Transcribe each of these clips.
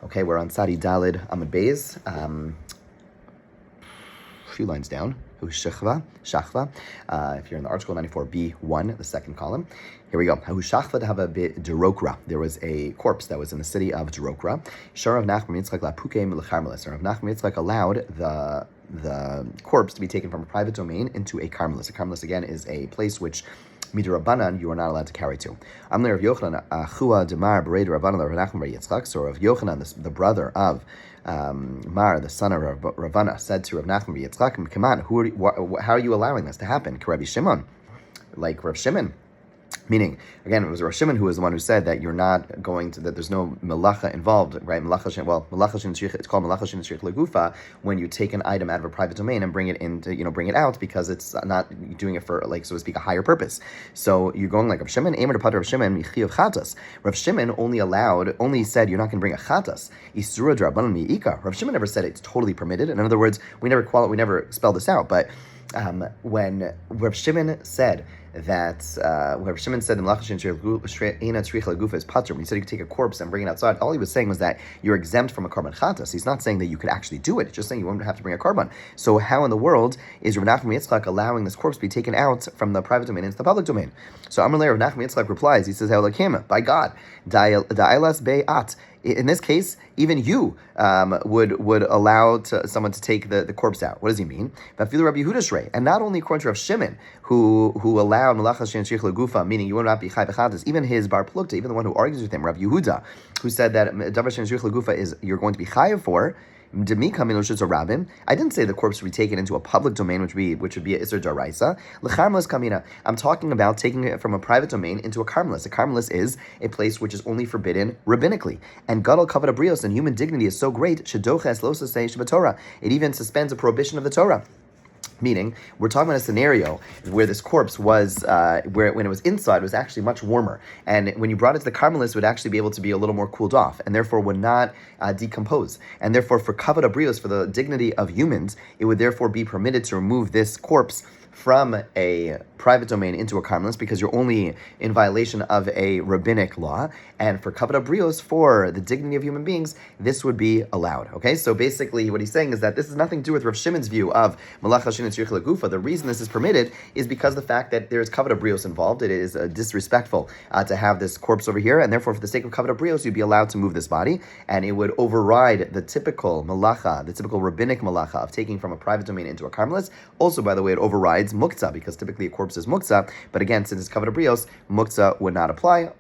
Okay, we're on Sadi Dalid Amud Beis. A few lines down. Shachva. If you're in the article 94b1, the second column. Here we go. Shachva to have a bit Derokra. There was a corpse that was in the city of Derokra. Sharav Nachman Yitzchak Lapukem Lecharmelis. Rav Nachman Yitzchak allowed the corpse to be taken from a private domain into a Carmelis. A Carmelis, again, is a place which Midrabanan, you are not allowed to carry to. Amle Rav Yochanan, Achua Demar Bered Rabbanan Rav Nachman Bar Yitzchak. So Rav Yochanan, the brother of Mar, the son of Ravana, said to Rav Nachman Bar Yitzchak, "Come on, how are you allowing this to happen?" Rabbi Shimon, like Rav Shimon. Meaning, again, it was Rav Shimon who was the one who said that you're not going to, that there's no melacha involved, right? It's called melacha shin legufa when you take an item out of a private domain and bring it into, bring it out, because it's not doing it for, like, so to speak, a higher purpose. So you're going like Rav Shimon, Emer de Pater Rav Shimon, Michi of Chatas. Rav Shimon only said you're not going to bring a Chatas. Isura Drabanan mi'ika. Rav Shimon never said it's totally permitted. In other words, we never spelled this out, but when Rav Shimon said that Rav Shimon said the malacha is patur, when he said you could take a corpse and bring it outside, all he was saying was that you're exempt from a korban chatas. He's not saying that you could actually do it. He's just saying you won't have to bring a korban. So how in the world is Rav Nachman Yitzchak allowing this corpse to be taken out from the private domain into the public domain? So Amar Rav Nachman Yitzchak replies, he says, by God, da'ilas be'at. In this case, even you would allow someone to take the corpse out. What does he mean? And not only according to Rav Shimon, who allowed malacha shen shich legufa, meaning you will not be chai b'chatas. Even his bar plukta, even the one who argues with him, Rav Yehuda, who said that davar shen shich legufa is you're going to be chayav for. I didn't say the corpse would be taken into a public domain, which would be a Isser Daraisa. L'charmelis kamina. I'm talking about taking it from a private domain into a Carmelis. A Carmelis is a place which is only forbidden rabbinically. And Gadol Kavod Abrios, and human dignity is so great, Shedoches Losasei Shabbatorah. It even suspends a prohibition of the Torah. Meaning, we're talking about a scenario where this corpse was, when it was inside, it was actually much warmer. And when you brought it to the Carmelis, it would actually be able to be a little more cooled off, and therefore would not decompose. And therefore, for kavod abrios, for the dignity of humans, it would therefore be permitted to remove this corpse from a private domain into a Carmelis, because you're only in violation of a rabbinic law. And for kavod abrios, for the dignity of human beings, this would be allowed. Okay, so basically what he's saying is that this has nothing to do with Rav Shimon's view of malacha shin tzrich legufa. The reason this is permitted is because of the fact that there's kavod abrios involved. It is disrespectful to have this corpse over here, and therefore for the sake of kavod abrios, you'd be allowed to move this body, and it would override the typical malacha, the typical rabbinic malacha of taking from a private domain into a Carmelis. Also, by the way, it overrides muktzah, because typically a corpse is muktzah, but again, since it's kavod abrios, muktzah would not apply.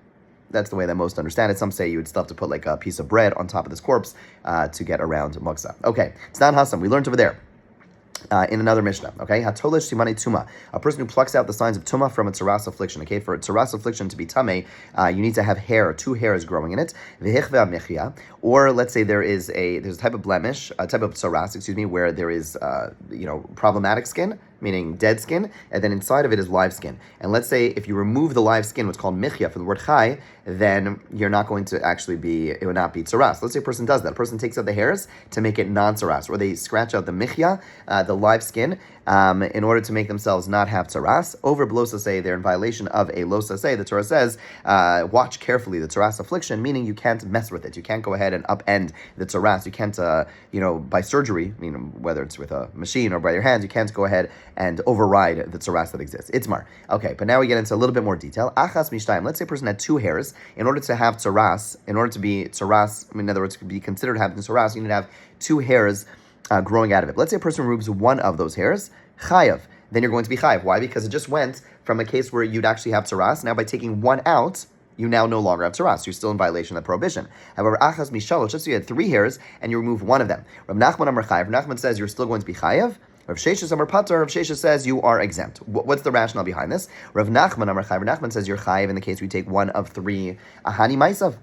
That's the way that most understand it. Some say you would still have to put like a piece of bread on top of this corpse to get around muktzah. Okay, Stan Hassam, we learned over there. In another Mishnah, okay? Hatolish simani tuma, a person who plucks out the signs of tuma from a tzaras affliction. Okay, for a tzaras affliction to be tameh, you need to have hair, 2 hairs growing in it. Or let's say there's a type of blemish, a type of tzaras, where there is problematic skin, meaning dead skin, and then inside of it is live skin. And let's say if you remove the live skin, what's called michya for the word chai, then you're not going to actually it would not be tzaras. Let's say a person does that. A person takes out the hairs to make it non-tzaras, or they scratch out the michya, the live skin, in order to make themselves not have tzaras. Over blosasei, they're in violation of a losasei. The Torah says, watch carefully the tzaras affliction, meaning you can't mess with it. You can't go ahead and upend the tzaras. You can't, by surgery, whether it's with a machine or by your hands, you can't go ahead and override the tzaras that exists. Itzmar. Okay, but now we get into a little bit more detail. Achas mishtayim. Let's say a person had 2 hairs. In order to have tzaras, in order to be tzaras, in other words, to be considered having tzaras, you need to have 2 hairs growing out of it. Let's say a person removes one of those hairs, chayav. Then you're going to be chayav. Why? Because it just went from a case where you'd actually have tzaras. Now by taking one out, you now no longer have tzaras. You're still in violation of the prohibition. However, achas mishalosh, let's say you had 3 hairs and you remove one of them. Rav Nachman Amar chayav. Rav Nachman says you're still going to be chayav. Rav Sheshes Amar Pater, Rav Sheshes says you are exempt. What's the rationale behind this? Rav Nachman Amar chayav. Rav Nachman says you're chayav in the case we take one of 3 ahani maisav,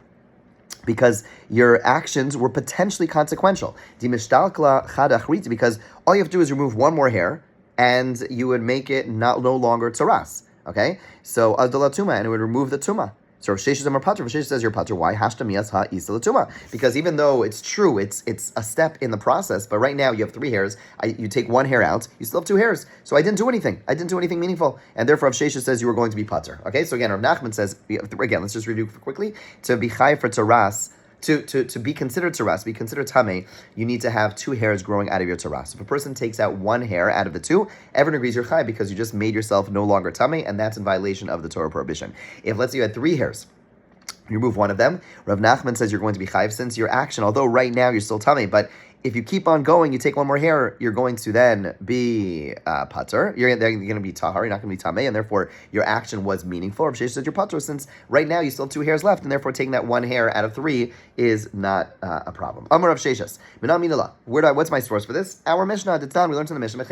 because your actions were potentially consequential. Because all you have to do is remove one more hair, and you would make it no longer tzaras. Okay? So, Azdala Tuma, and it would remove the Tuma. So Rav Sheshes Amar Pater, Rav Sheshes says you're Pater. Why? Hashta miyas ha isa l'tuma. Because even though it's true, it's a step in the process, but right now you have 3 hairs, you take 1 hair out, you still have 2 hairs. So I didn't do anything. I didn't do anything meaningful. And therefore Rav Sheshes says you were going to be Pater. Okay, so again, Rav Nachman says, again, let's just review quickly, to be chai for tzaras, To be considered taras, be considered tameh, you need to have 2 hairs growing out of your taras. If a person takes out 1 hair out of the 2, everyone agrees you're chayiv because you just made yourself no longer tameh, and that's in violation of the Torah prohibition. If let's say you had 3 hairs, you remove one of them, Rav Nachman says you're going to be chayiv since your action, although right now you're still tameh, but if you keep on going, you take 1 more hair, you're going to then be pater. You're going to be tahar. You're not going to be tameh, and therefore your action was meaningful. Rav Sheshes said you're pater since right now you still have 2 hairs left, and therefore taking that 1 hair out of 3 is not a problem. Amar Rav Sheshes, what's my source for this? Our Mishnah, we learned in the Mishnah.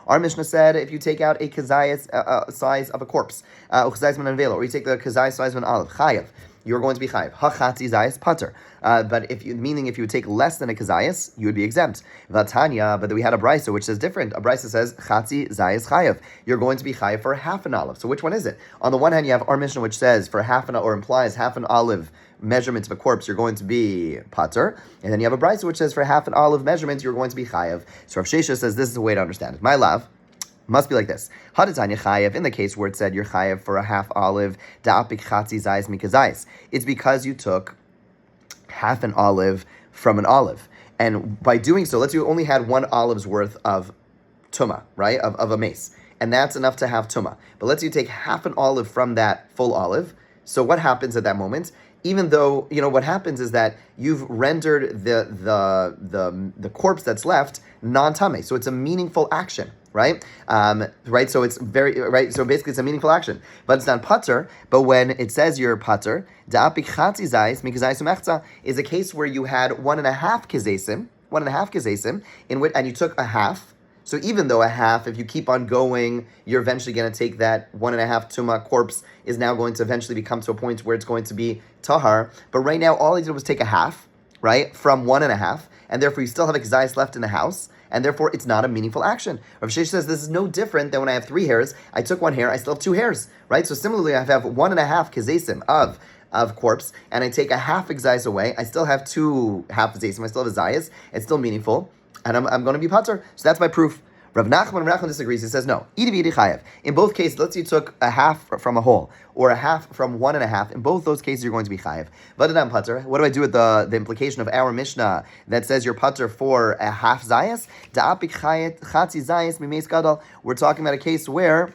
Our Mishnah said if you take out a kazayas size of a corpse, or you take the kazayas size of an olive, chayav, you're going to be chayiv. Hachatzi zayis pater. But if you would take less than a kazayas, you would be exempt. Vatanya, but we had a brisa which says different. A brisa says chatzi zayis chayiv. You're going to be chayiv for half an olive. So which one is it? On the one hand, you have our Mishnah which says for implies half an olive measurement of a corpse, you're going to be pater, and then you have a brisa which says for half an olive measurement, you're going to be chayiv. So Rav Sheshes says this is the way to understand it. My love. Must be like this. Hadatanya chayev, in the case where it said you're chayev for a half olive, da'apik chatzi zayis mikazayis. It's because you took half an olive from an olive. And by doing so, let's say you only had 1 olive's worth of tumah, right? Of a mace. And that's enough to have tumah. But let's say you take half an olive from that full olive. So what happens at that moment? Even though, what happens is that you've rendered the corpse that's left non-tameh. So it's a meaningful action, right? Right. So it's right. So basically, it's a meaningful action, but it's not pater. But when it says you're pater, da'apik chatzi zayis mikazayis umechza is a case where you had 1.5 kazesim, in which and you took a half. So even though a half, if you keep on going, you're eventually going to take that 1.5 tumah corpse is now going to eventually become to a point where it's going to be tahar. But right now, all he did was take a half, right, from 1.5, and therefore you still have a kazayis left in the house, and therefore it's not a meaningful action. Rav Sheshes says this is no different than when I have 3 hairs. I took 1 hair, I still have 2 hairs, right? So similarly, I have 1.5 kazesim of corpse, and I take a half kazayis away. I still have 2 half kazesim. I still have a zayis. It's still meaningful. And I'm going to be pater. So that's my proof. Rav Nachman disagrees. He says no. In both cases, let's say you took a half from a whole or a half from 1.5. In both those cases, you're going to be chayiv. Vadadam pater. What do I do with the implication of our Mishnah that says you're pater for a half zayas? Da'apik chatzi zayas mimeis gadol. We're talking about a case where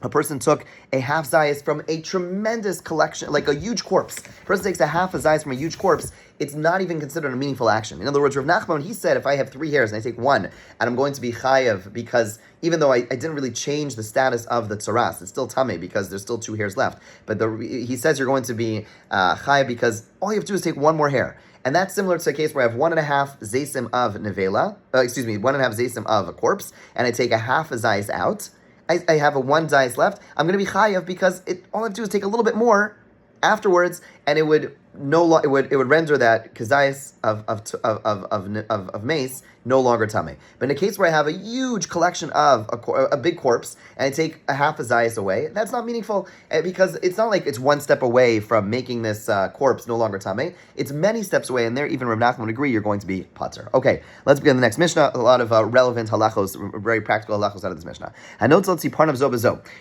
a person took a half zayas from a tremendous collection, like a huge corpse. A person takes a half a zayas from a huge corpse. It's not even considered a meaningful action. In other words, Rav Nachman, he said, if I have 3 hairs and I take 1, and I'm going to be chayev because even though I didn't really change the status of the tzaras, it's still tameh because there's still 2 hairs left. But he says you're going to be chayev because all you have to do is take 1 more hair. And that's similar to a case where I have 1.5 zaysim of nevela, 1.5 zaysim of a corpse, and I take a half a zayis out. I have a 1 zayis left. I'm going to be chayev because all I have to do is take a little bit more afterwards, and it would render that kazayis of mace no longer tameh. But in a case where I have a huge collection of a big corpse and I take a half a zayis away, that's not meaningful because it's not like it's 1 step away from making this corpse no longer tameh. It's many steps away, and there even Rav Nachman would agree you're going to be pater. Okay, let's begin the next Mishnah. A lot of relevant halachos, very practical halachos out of this Mishnah. A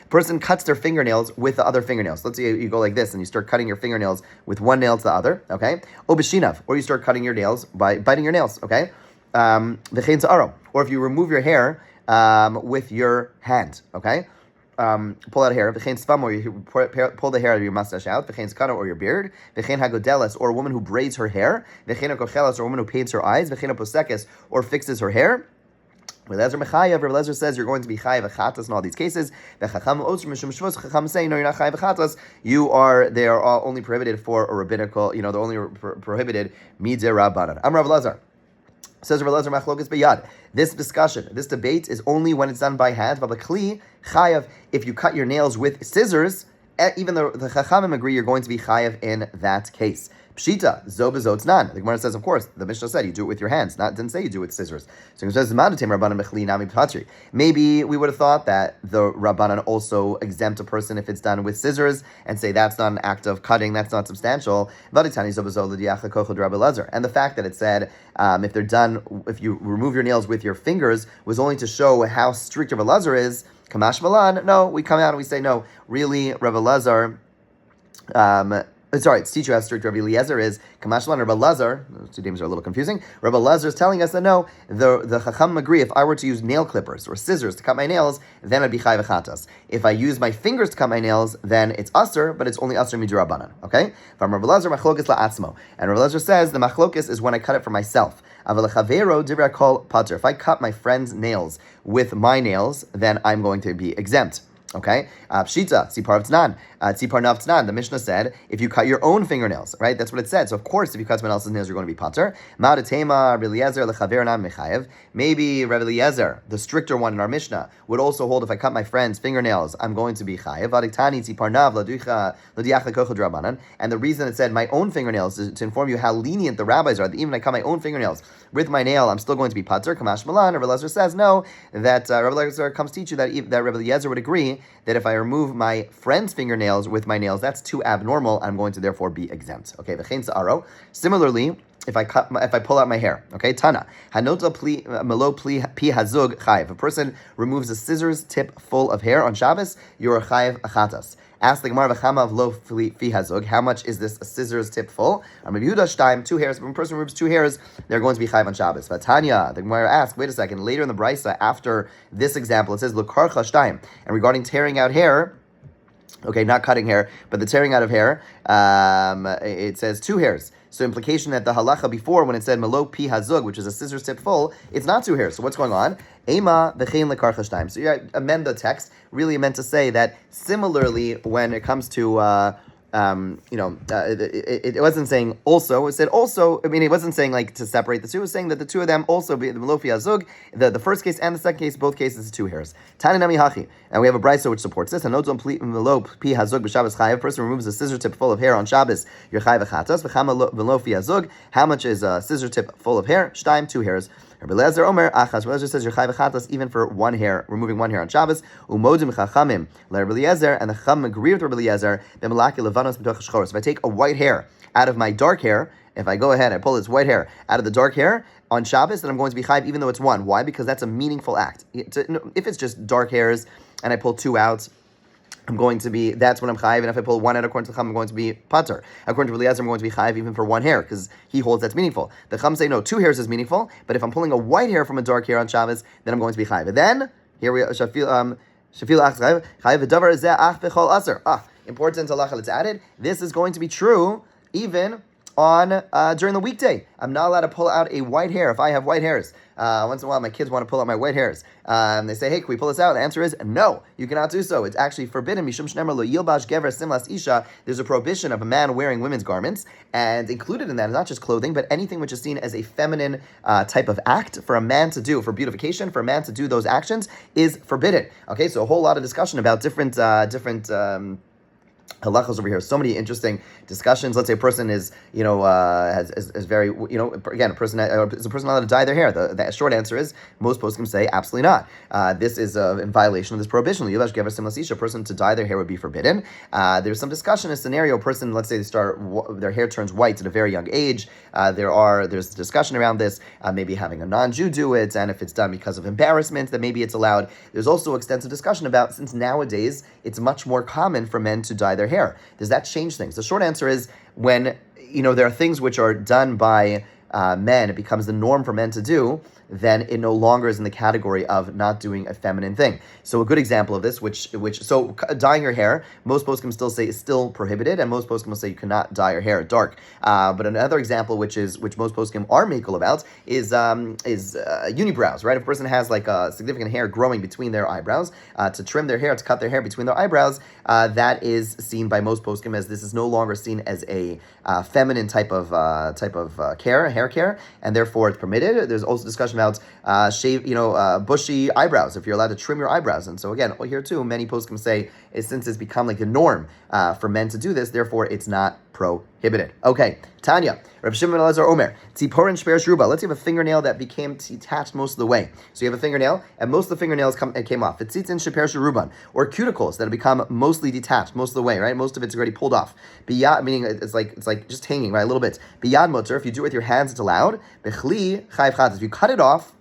person cuts their fingernails with the other fingernails. Let's say you go like this and you start cutting your fingernails with one nail to the other, okay? Obeshinav, or you start cutting your nails by biting your nails, okay? Or if you remove your hair with your hand, okay? Pull out a hair, or you pull the hair out of your mustache out, or your beard, or a woman who braids her hair, or a woman who paints her eyes, or fixes her hair. Rav Lezer says you're going to be chayiv achatas in all these cases. The Chacham say no, you're not chayiv achatas. They are all only prohibited for a rabbinical. They're only prohibited midirabanan. I'm Rav Lezer. Says Rav Lezer machlokas beyad. This discussion, this debate is only when it's done by hand. V'b'kli chayiv. If you cut your nails with scissors, even though the Chachamim agree, you're going to be chayiv in that case. Pshita, zo b'zotz nan. The Gemara says, of course, the Mishnah said you do it with your hands, didn't say you do it with scissors. So it says, maybe we would have thought that the Rabbanan also exempt a person if it's done with scissors and say that's not an act of cutting, that's not substantial. And the fact that it said if they're done, if you remove your nails with your fingers was only to show how strict Rav Elazar is. Kamash Malan, no, we come out and we say no. Really, Rav Elazar, Sorry, to teach you how strict Rabbi Eliezer is. Kamashlan Rabbi Lazar, those two names are a little confusing. Rabbi Lazar is telling us that no, the Chacham agree, if I were to use nail clippers or scissors to cut my nails, then I'd be chai v'chatas. If I use my fingers to cut my nails, then it's aser, but it's only aser midurabanan. Okay? From Rabbi Lazar, machlokes la'atzmo. And Rabbi Lazar says the machlokes is when I cut it for myself. If I cut my friend's nails with my nails, then I'm going to be exempt. Okay, pshita, tzipar v'tznan, tzipar nav tznan. The Mishnah said, if you cut your own fingernails, right? That's what it said. So of course, if you cut someone else's nails, you're going to be pater. Ma'adatema, Rabbi Eliezer, lechaver nam mechayev. Maybe Rabbi Eliezer, the stricter one in our Mishnah, would also hold if I cut my friend's fingernails, I'm going to be chayev. Vadiktani tzipar nav l'diach lekochad rabbanan. And the reason it said my own fingernails is to inform you how lenient the rabbis are. That even if I cut my own fingernails with my nail, I'm still going to be pater. Kamash malan. Rabbi Eliezer says no. That Rabbi Eliezer comes to teach you that Rabbi Eliezer would agree that if I remove my friend's fingernails with my nails, that's too abnormal. I'm going to therefore be exempt. Okay, v'chein sa'aro. Similarly, if I pull out my hair, okay, Tana, hanota melo pi hazug chayiv. If a person removes a scissors tip full of hair on Shabbos, you're a chayiv achatas. Ask the Gemara v'chama of lo fi hazug. How much is this a scissors tip full? Rabbi Yehuda shtaim, 2 hairs. When a person removes 2 hairs, they're going to be chayiv on Shabbos. But Tanya, the Gemara asks, wait a second. Later in the Brisa, after this example, it says lukarcha shtaim. And regarding tearing out hair, okay, not cutting hair, but the tearing out of hair, it says 2 hairs. So implication that the halacha before, when it said melo pi hazug, which is a scissors tip full, it's not 2 hairs. So what's going on? Ema v'chein lekarcha shtaim. So you amend the text. Really meant to say that similarly, when it comes to it wasn't saying also. It said also. I mean, it wasn't saying like to separate the two. It was saying that the two of them also be the melofi azug. The first case and the second case, both cases, is 2 hairs. Tani nami hachi, and we have a brisa which supports this. Hanodon melo pi hazug b'Shabbos chayav. Person removes a scissor tip full of hair on Shabbos. You're chayav v'chatas. V'chama melofi azug. How much is a scissor tip full of hair? Shtaim, 2 hairs. Rabbi Eliezer Omer Achas. Rabbi Eliezer says you're chayv v'chatas even for 1 hair, removing 1 hair on Shabbos. Umodim chachamim Rabbi Eliezer, and the chacham agree with Rabbi Eliezer. B'malaki levanos b'toch shchoros. If I take a white hair out of my dark hair, if I go ahead and I pull this white hair out of the dark hair on Shabbos, then I'm going to be chayv even though it's 1. Why? Because that's a meaningful act. If it's just dark hairs and I pull 2 out, I'm going to be, that's when I'm chayiv, and if I pull 1 out according to the Chum, I'm going to be pater. According to Eliezer, I'm going to be chayiv even for 1 hair, because he holds that's meaningful. The Chum say, no, 2 hairs is meaningful, but if I'm pulling a white hair from a dark hair on Shabbos, then I'm going to be chayiv. And then, here we are, shafil ach chayiv v'davar zeh ach b'chol aser. Important halacha that's added. This is going to be true even on during the weekday. I'm not allowed to pull out a white hair if I have white hairs. Once in a while, my kids want to pull out my white hairs. They say, hey, can we pull this out? The answer is no, you cannot do so. It's actually forbidden. Mishum shnemer lo yilbash gever simlas isha. There's a prohibition of a man wearing women's garments, and included in that is not just clothing, but anything which is seen as a feminine type of act for a man to do, for beautification, for a man to do those actions is forbidden. Okay, so a whole lot of discussion about different halachos over here. So many interesting discussions. Let's say a person is, is very, again, is a person allowed to dye their hair? The short answer is most poskim say absolutely not. This is in violation of this prohibition. A person to dye their hair would be forbidden. There's some discussion, a scenario, a person, let's say their hair turns white at a very young age. There's discussion around this, maybe having a non-Jew do it, and if it's done because of embarrassment, then maybe it's allowed. There's also extensive discussion about, since nowadays it's much more common for men to dye their hair. Does that change things? The short answer is when, there are things which are done by men, it becomes the norm for men to do, then it no longer is in the category of not doing a feminine thing. So a good example of this, so dyeing your hair, most poskim still say is still prohibited, and most poskim will say you cannot dye your hair dark. But another example, which most poskim are makel about, is unibrows, right? If a person has like a significant hair growing between their eyebrows, to trim their hair, to cut their hair between their eyebrows, that is seen by most poskim as this is no longer seen as a feminine type of hair care, and therefore it's permitted. There's also discussion about bushy eyebrows, if you're allowed to trim your eyebrows. And so again, here too, many poskim say, since it's become like the norm for men to do this, therefore it's not prohibited. Okay, Tanya, Rabbi Shimon ben Elazar Omer, Tziporin Shper Shruba. Let's say you have a fingernail that became detached most of the way. So you have a fingernail, and most of the fingernails came off. Tzitzin Shper Shruban, or cuticles that have become mostly detached most of the way, right? Most of it's already pulled off. Biyad, meaning it's like just hanging, right? A little bit. Biyad motor, if you do it with your hands, it's allowed. Bechli chayv chatas. If you cut it off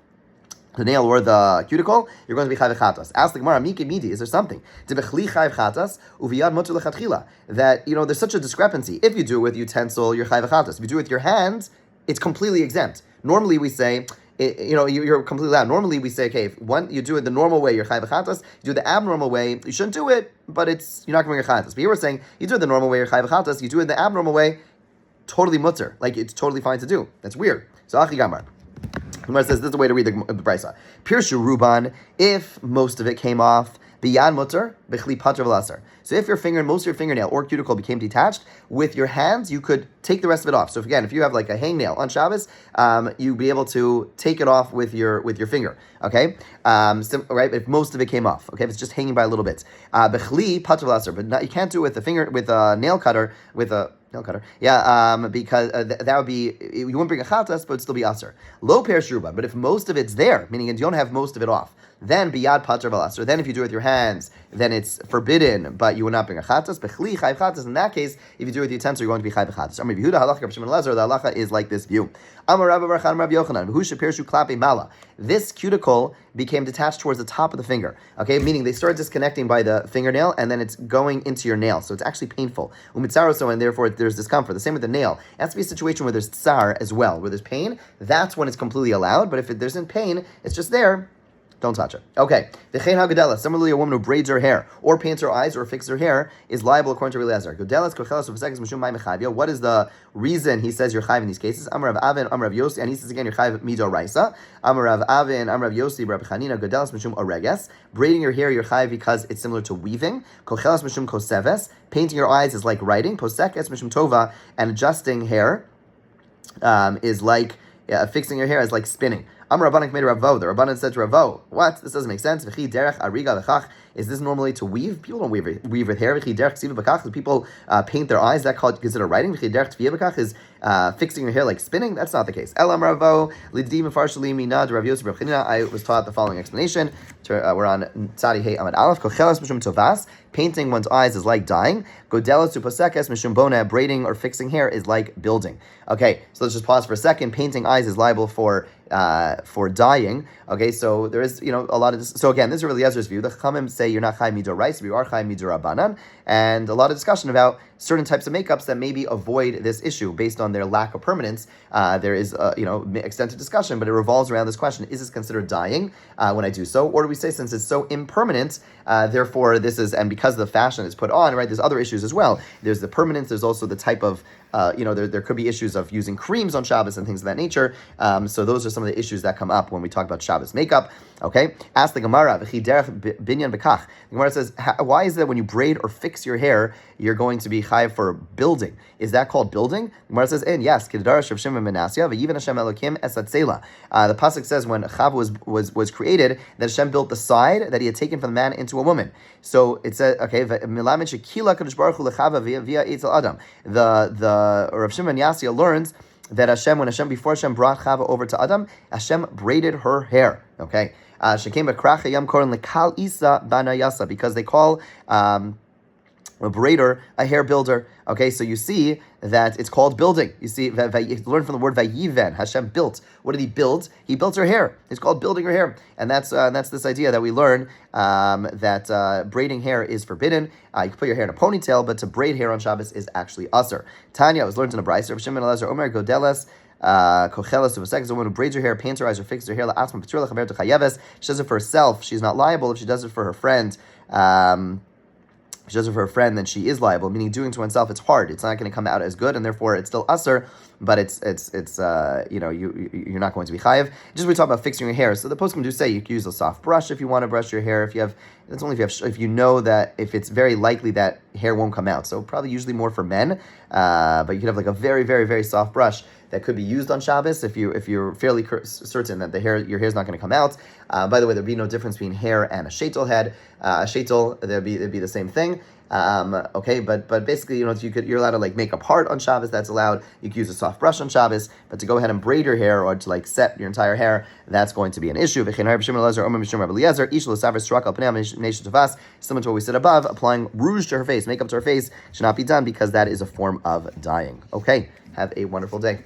the nail or the cuticle, you're going to be chayv chatas. Ask the Gemara, miki midi, is there something? Debechli chayv chatas, uviyad mutter lechatchila. That, there's such a discrepancy. If you do it with utensil, you're chayv chatas. If you do it with your hands, it's completely exempt. Normally we say, you're completely allowed. Normally we say, okay, if you do it the normal way, you're chayv chatas. You do it the abnormal way, you shouldn't do it, but you're not going to bring a chatas. But here we're saying, you do it the normal way, you're chayv chatas. You do it the abnormal way, totally mutter. Like, it's totally fine to do. That's weird. So, achi gamar. Gemara says this is the way to read the brisa. Pirshu ruban, if most of it came off, biyad mutter, bechli patra v'lasar. So if most of your fingernail or cuticle became detached, with your hands you could take the rest of it off. So if you have like a hangnail on Shabbos, you'd be able to take it off with your finger. Okay, right? If most of it came off, okay, if it's just hanging by a little bit, bechli patra v'lasar, but you can't do it with a nail cutter because that would be, you wouldn't bring a chatas, but it'd still be aser. Lo per shruba, but if most of it's there, meaning you don't have most of it off, then biyad patra v'aser. Then if you do it with your hands, then it's forbidden, but you would not bring a chatas. Bechli chayv chatas. In that case, if you do it with the utensil, you're going to be chayv chatas. Amar Yehuda halacha Rav Shimon Lezer. The halacha is like this view. Amar Rabba Bar Chanan Rav Yochanan. Who should pirshu klape mala? This cuticle became detached towards the top of the finger. Okay, meaning they started disconnecting by the fingernail, and then it's going into your nail, so it's actually painful. Umitzaroso, and therefore there's discomfort. The same with the nail. It has to be a situation where there's tsar as well, where there's pain. That's when it's completely allowed. But if there's in pain, it's just there. Don't touch it. Okay. V'chein hagadela. Similarly, a woman who braids her hair or paints her eyes or fixes her hair is liable according to Eliezer. Godelas kochelas uv'sekes mishum mai mechavia. What is the reason he says you're chayv in these cases? Amar Rav Avin, Amar Rav Yosi, and he says again you're chayv mido raisa. Amar Rav Avin, Amar Rav Yosi, Rabbi Chanina. Godelas mishum oreges. Braiding your hair you're chayv because it's similar to weaving. Kochelas mishum koseves. Painting your eyes is like writing. Posekes mishum tova, and adjusting hair is like fixing your hair is like spinning. Amar Rabbanan made Ravo. The Rabbanan said to Ravo, "What? This doesn't make sense. V'chi derech ariga v'chach. Is this normally to weave? People don't weave with hair. V'chi derech ksiva v'chach. People paint their eyes. That called considered writing. V'chi derech tviya v'chach is fixing your hair like spinning. That's not the case. Elam Ravo liddi mefarshali minad Rav Yosef Rav Chanina. I was taught the following explanation. We're on Tzadi Hey Amad Aleph. Kochelas mishum tovas. Painting one's eyes is like dyeing. Godelas to posekes mishum bona. Braiding or fixing hair is like building. Okay, so let's just pause for a second. Painting eyes is liable for dyeing. Okay, so there is, a lot of this. So again, this is really Eliezer's view. The Chachamim say you're not chai midorais, but you are chai midorabanan, and a lot of discussion about certain types of makeups that maybe avoid this issue based on their lack of permanence. There is, extensive discussion, but it revolves around this question: is this considered dyeing when I do so, or do we say since it's so impermanent, therefore this is, and because of the fashion it's put on, right? There's other issues as well. There's the permanence. There's also the type of there could be issues of using creams on Shabbos and things of that nature. So those are some of the issues that come up when we talk about Shabbos makeup. Okay, ask the Gemara. The Gemara says, why is it that when you braid or fix your hair, you're going to be chayav for building? Is that called building? The Gemara says, yes. The pasuk says when Chava was created, that Hashem built the side that He had taken from the man into a woman. So it says, okay, the Rav Shimon Yassia learns that when before Hashem brought Chava over to Adam, Hashem braided her hair. Okay, because they call a braider a hair builder. Okay, so you see that it's called building. You see, you learn from the word vayiven. Hashem built. What did He build? He built her hair. It's called building her hair, and that's this idea that we learn that braiding hair is forbidden. You can put your hair in a ponytail, but to braid hair on Shabbos is actually aser. Tanya was learned in a brayso. Rav Shimon Eliezer Omer Godelas. Kochelas of a woman who braids her hair, paints her eyes, or fixes her hair. She does it for herself. She's not liable. If she does it for her friend, if she does it for her friend, then she is liable. Meaning, doing to oneself, it's hard. It's not going to come out as good, and therefore it's still usher. But it's you're not going to be chayiv. Just we talk about fixing your hair. So the poskim do say you can use a soft brush if you want to brush your hair. If you know that if it's very likely that hair won't come out. So probably usually more for men. But you can have like a very, very, very soft brush that could be used on Shabbos if you're fairly certain that your hair is not going to come out. By the way, there'd be no difference between hair and a sheitel head. A sheitel, it'd be the same thing. Okay, but basically, you're allowed to like make a part on Shabbos. That's allowed. You can use a soft brush on Shabbos, but to go ahead and braid your hair or to like set your entire hair, that's going to be an issue. Similar to what we said above, applying rouge to her face, makeup to her face should not be done because that is a form of dyeing. Okay, have a wonderful day.